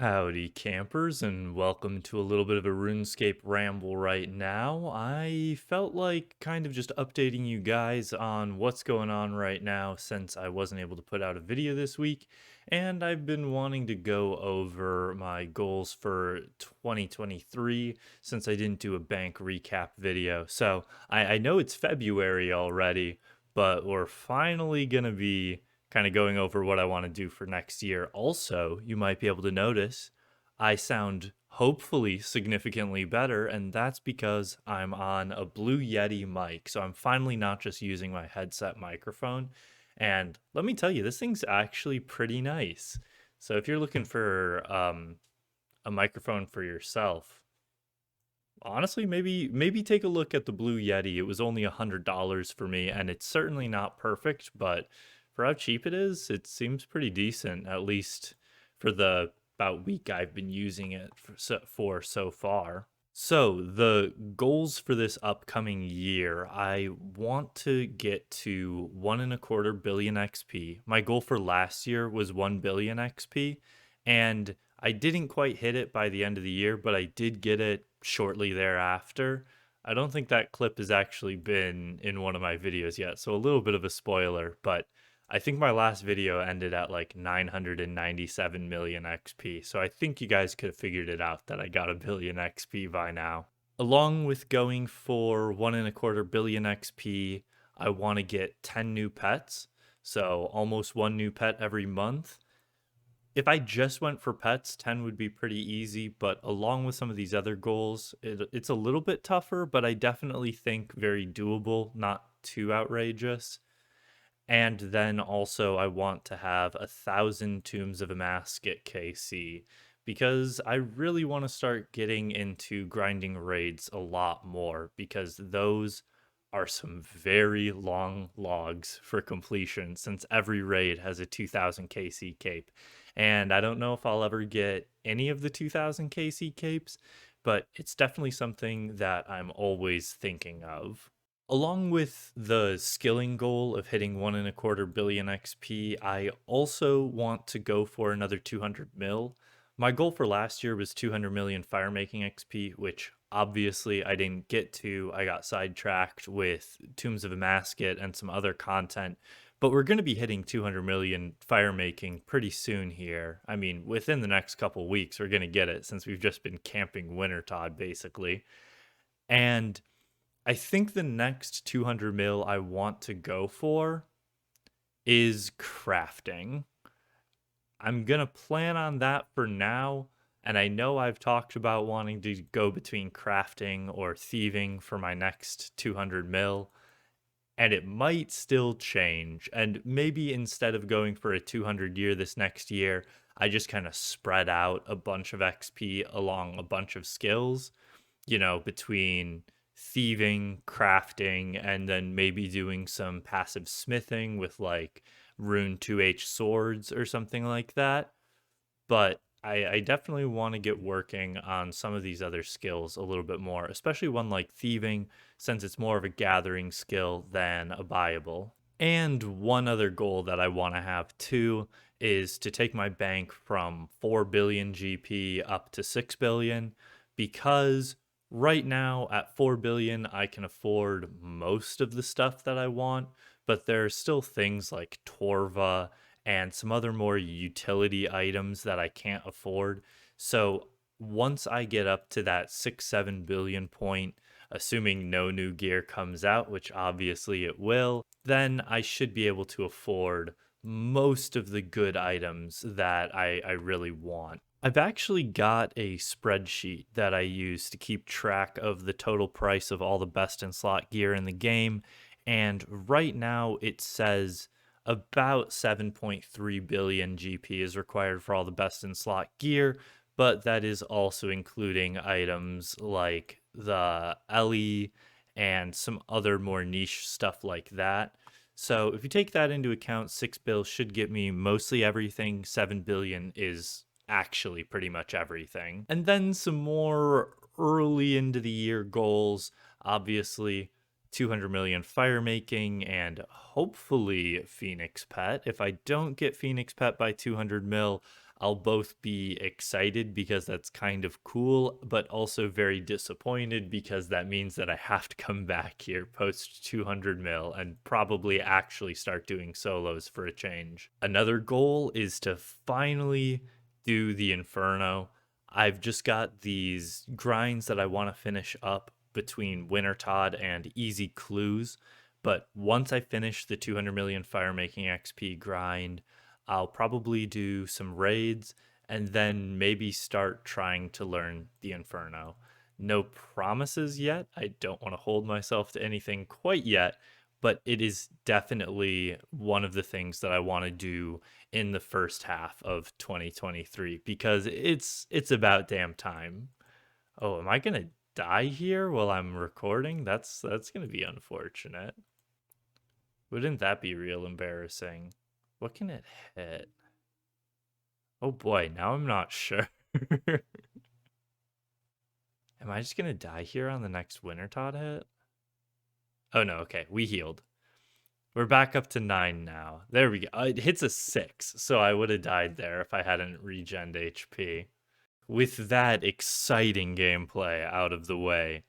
Howdy, campers, and welcome to a little bit of a Runescape ramble right now. I felt like kind of just updating you guys on what's going on right now since I wasn't able to put out a video this week, and I've been wanting to go over my goals for 2023 since I didn't do a bank recap video. So I know it's February already, but we're finally going to be kind of going over what I want to do for next year. Also, you might be able to notice I sound hopefully significantly better, and that's because I'm on a Blue Yeti mic. So I'm finally not just using my headset microphone. And let me tell you, this thing's actually pretty nice. So if you're looking for a microphone for yourself, honestly, maybe take a look at the Blue Yeti. It was only $100 for me, and it's certainly not perfect, but for how cheap it is, it seems pretty decent, at least for the about week I've been using it for so far. So, the goals for this upcoming year, I want to get to 1.25 billion XP. My goal for last year was 1 billion XP, and I didn't quite hit it by the end of the year, but I did get it shortly thereafter. I don't think that clip has actually been in one of my videos yet, so a little bit of a spoiler, but I think my last video ended at like 997 million XP, so I think you guys could have figured it out that I got a billion XP by now. Along with going for 1.25 billion XP, I want to get 10 new pets, so almost one new pet every month. If I just went for pets, 10 would be pretty easy, but along with some of these other goals, it's a little bit tougher, but I definitely think very doable, not too outrageous. And then also, I want to have 1,000 Tombs of a Masket KC because I really want to start getting into grinding raids a lot more because those are some very long logs for completion since every raid has a 2,000 KC cape. And I don't know if I'll ever get any of the 2,000 KC capes, but it's definitely something that I'm always thinking of. Along with the skilling goal of hitting 1.25 billion XP, I also want to go for another 200 mil. My goal for last year was 200 million firemaking XP, which obviously I didn't get to. I got sidetracked with Tombs of a Masket and some other content, but we're going to be hitting 200 million firemaking pretty soon here. I mean, within the next couple weeks, we're going to get it since we've just been camping Wintertod basically. And I think the next 200 mil I want to go for is crafting. I'm going to plan on that for now. And I know I've talked about wanting to go between crafting or thieving for my next 200 mil. And it might still change. And maybe instead of going for a 200 year this next year, I just kind of spread out a bunch of XP along a bunch of skills, between thieving, crafting, and then maybe doing some passive smithing with like rune 2H swords or something like that. But I definitely want to get working on some of these other skills a little bit more, especially one like thieving, since it's more of a gathering skill than a buyable. And one other goal that I want to have too is to take my bank from 4 billion GP up to 6 billion because right now at 4 billion I can afford most of the stuff that I want, but there are still things like Torva and some other more utility items that I can't afford. So once I get up to that 6 7 billion point, assuming no new gear comes out, which obviously it will, then I should be able to afford most of the good items that I really want. I've actually got a spreadsheet that I use to keep track of the total price of all the best in slot gear in the game, and right now it says about 7.3 billion GP is required for all the best in slot gear, but that is also including items like the Ellie and some other more niche stuff like that. So if you take that into account, 6 bill should get me mostly everything. 7 billion is actually pretty much everything. And then some more early into the year goals, obviously 200 million fire making and hopefully Phoenix Pet. If I don't get Phoenix Pet by 200 mil, I'll both be excited because that's kind of cool, but also very disappointed because that means that I have to come back here post 200 mil and probably actually start doing solos for a change. Another goal is to finally do the Inferno. I've just got these grinds that I want to finish up between Winter Todd and Easy Clues. But once I finish the 200 million fire making XP grind, I'll probably do some raids and then maybe start trying to learn the Inferno. No promises yet. I don't want to hold myself to anything quite yet, but it is definitely one of the things that I want to do in the first half of 2023 because it's about damn time. Oh, am I going to die here while I'm recording? That's going to be unfortunate. Wouldn't that be real embarrassing? What can it hit? Oh boy, now I'm not sure. Am I just gonna die here on the next Winter Todd hit? Oh no, okay, we healed. We're back up to 9 now. There we go. It hits a 6, so I would have died there if I hadn't regened HP. With that exciting gameplay out of the way,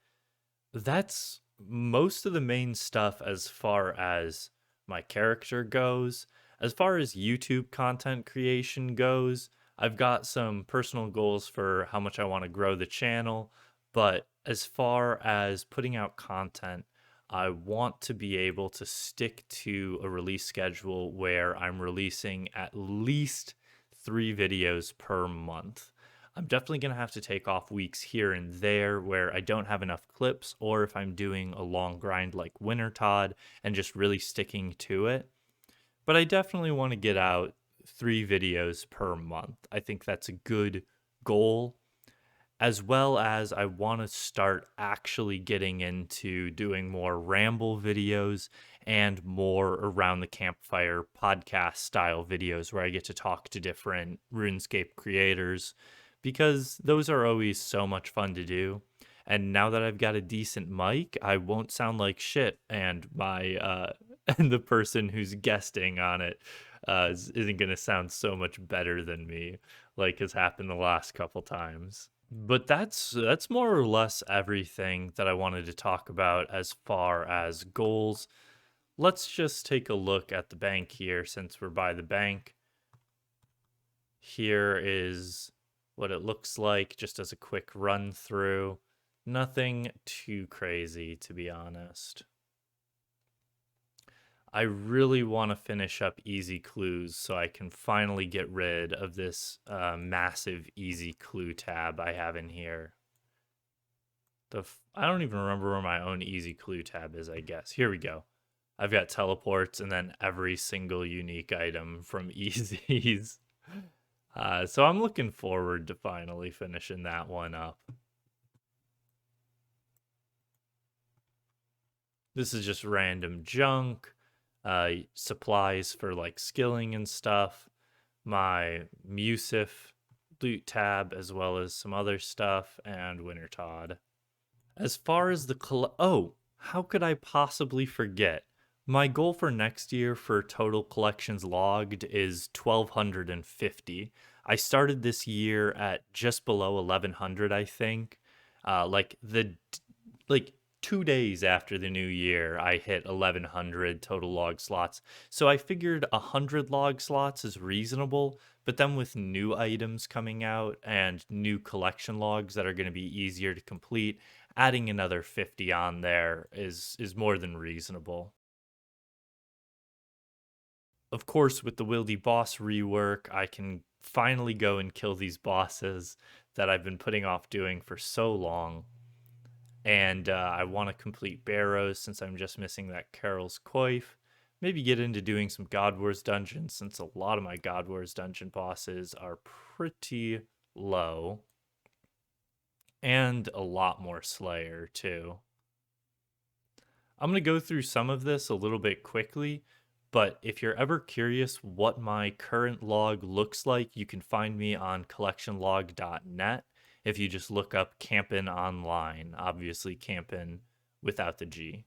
that's most of the main stuff as far as my character goes. As far as YouTube content creation goes, I've got some personal goals for how much I want to grow the channel, but as far as putting out content, I want to be able to stick to a release schedule where I'm releasing at least 3 videos per month. I'm definitely going to have to take off weeks here and there where I don't have enough clips, or if I'm doing a long grind like Winter Todd and just really sticking to it. But I definitely want to get out 3 videos per month. I think that's a good goal, as well as I want to start actually getting into doing more Ramble videos and more around the campfire podcast style videos where I get to talk to different Runescape creators because those are always so much fun to do. And now that I've got a decent mic, I won't sound like shit, and my and the person who's guesting on it isn't going to sound so much better than me, like has happened the last couple times. But that's more or less everything that I wanted to talk about as far as goals. Let's just take a look at the bank here since we're by the bank. Here is what it looks like just as a quick run through. Nothing too crazy, to be honest. I really want to finish up Easy Clues so I can finally get rid of this massive Easy Clue tab I have in here. I don't even remember where my own Easy Clue tab is, I guess. Here we go. I've got teleports and then every single unique item from Easy's. So I'm looking forward to finally finishing that one up. This is just random junk, supplies for like skilling and stuff, my Musif loot tab, as well as some other stuff, and Winter Todd. As far as the oh, how could I possibly forget? My goal for next year for total collections logged is 1,250. I started this year at just below 1,100, I think. Like 2 days after the new year, I hit 1,100 total log slots. So I figured 100 log slots is reasonable, but then with new items coming out and new collection logs that are going to be easier to complete, adding another 50 on there is more than reasonable. Of course, with the Wildy boss rework, I can finally go and kill these bosses that I've been putting off doing for so long. And I want to complete Barrows since I'm just missing that Carol's Coif. Maybe get into doing some God Wars dungeons since a lot of my God Wars dungeon bosses are pretty low. And a lot more Slayer, too. I'm going to go through some of this a little bit quickly, but if you're ever curious what my current log looks like, you can find me on collectionlog.net if you just look up Campin' Online, obviously Campin' without the G.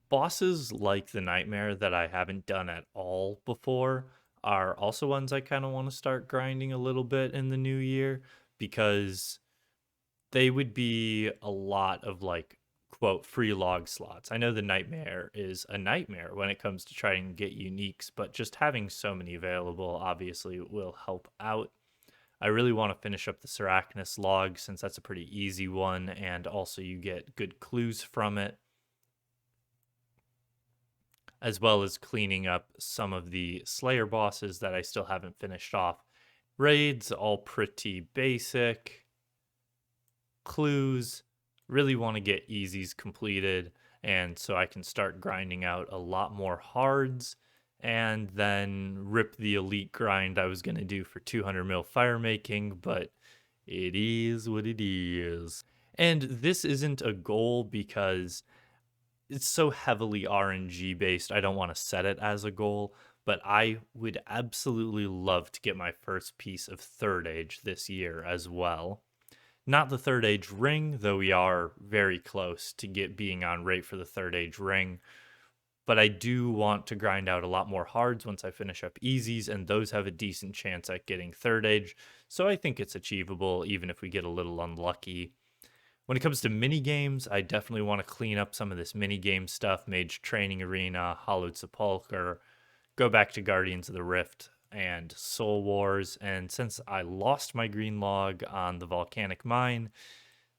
Bosses like the Nightmare that I haven't done at all before are also ones I kind of want to start grinding a little bit in the new year because they would be a lot of like quote free log slots. I know the nightmare is a nightmare when it comes to trying to get uniques, but just having so many available obviously will help out. I really want to finish up the Sarachnis log since that's a pretty easy one, and also you get good clues from it, as well as cleaning up some of the Slayer bosses that I still haven't finished off. Raids, all pretty basic. Clues, really want to get easies completed, and so I can start grinding out a lot more hards, and then rip the elite grind I was going to do for 200 mil fire making, but it is what it is. And this isn't a goal because it's so heavily RNG based. I don't want to set it as a goal, but I would absolutely love to get my first piece of Third Age this year as well. Not the Third Age ring, though we are very close to being on rate for the Third Age ring. But I do want to grind out a lot more hards once I finish up easies, and those have a decent chance at getting Third Age. So I think it's achievable, even if we get a little unlucky. When it comes to mini games, I definitely want to clean up some of this mini game stuff, Mage Training Arena, Hollowed Sepulchre, go back to Guardians of the Rift and Soul Wars. And since I lost my green log on the Volcanic Mine,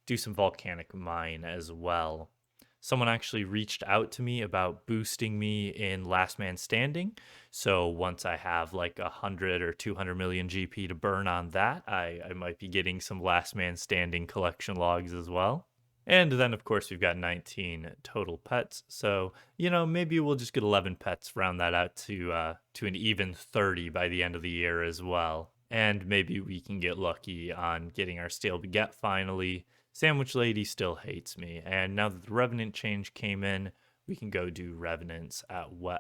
do some Volcanic Mine as well. Someone actually reached out to me about boosting me in Last Man Standing. So once I have like 100 or 200 million GP to burn on that, I might be getting some Last Man Standing collection logs as well. And then, of course, we've got 19 total pets. So, maybe we'll just get 11 pets, round that out to an even 30 by the end of the year as well. And maybe we can get lucky on getting our Stale Beget finally. Sandwich Lady still hates me. And now that the Revenant change came in, we can go do Revenants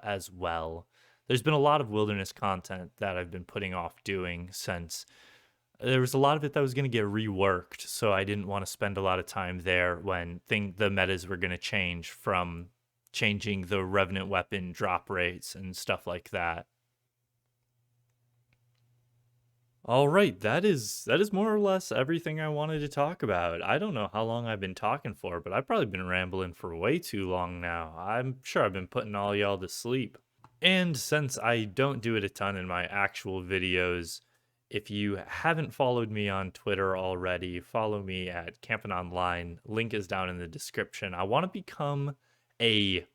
as well. There's been a lot of Wilderness content that I've been putting off doing since there was a lot of it that was going to get reworked, so I didn't want to spend a lot of time there when the metas were going to change, from changing the Revenant weapon drop rates and stuff like that. All right, that is more or less everything I wanted to talk about. I don't know how long I've been talking for, but I've probably been rambling for way too long now. I'm sure I've been putting all y'all to sleep. And since I don't do it a ton in my actual videos, if you haven't followed me on Twitter already, follow me at Campin' Online. Link is down in the description. I want to become a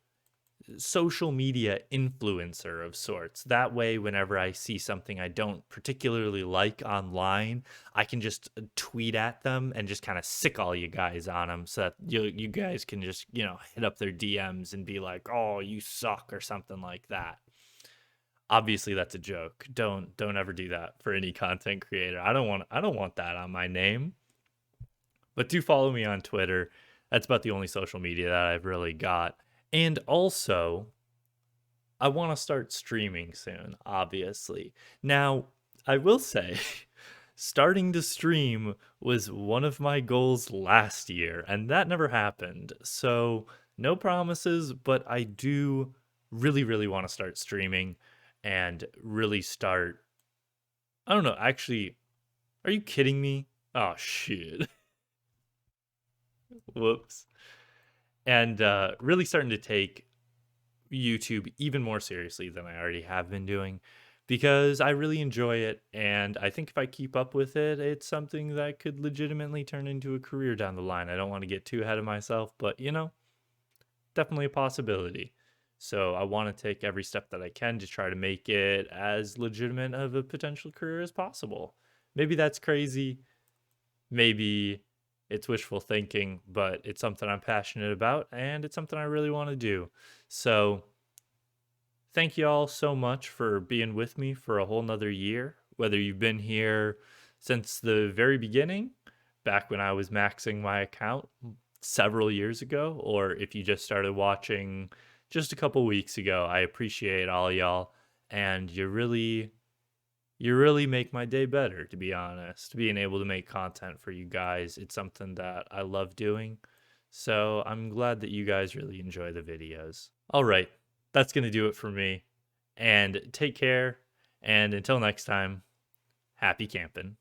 social media influencer of sorts. That way, whenever I see something I don't particularly like online, I can just tweet at them and just kind of sick all you guys on them, so that you guys can just, hit up their DMs and be like, "Oh, you suck," or something like that. Obviously, that's a joke. Don't ever do that for any content creator. I don't want that on my name. But do follow me on Twitter. That's about the only social media that I've really got. And also, I want to start streaming soon, obviously. Now, I will say, starting to stream was one of my goals last year, and that never happened. So, no promises, but I do really, really want to start streaming and really start. I don't know, actually, are you kidding me? Oh, shit. Whoops. And really starting to take YouTube even more seriously than I already have been doing, because I really enjoy it. And I think if I keep up with it, it's something that could legitimately turn into a career down the line. I don't want to get too ahead of myself, but definitely a possibility. So I want to take every step that I can to try to make it as legitimate of a potential career as possible. Maybe that's crazy. Maybe it's wishful thinking, but it's something I'm passionate about, and it's something I really want to do. So thank you all so much for being with me for a whole nother year. Whether you've been here since the very beginning, back when I was maxing my account several years ago, or if you just started watching just a couple weeks ago, I appreciate all y'all. And you really make my day better, to be honest. Being able to make content for you guys, it's something that I love doing. So I'm glad that you guys really enjoy the videos. All right, that's going to do it for me. And take care, And until next time, happy camping.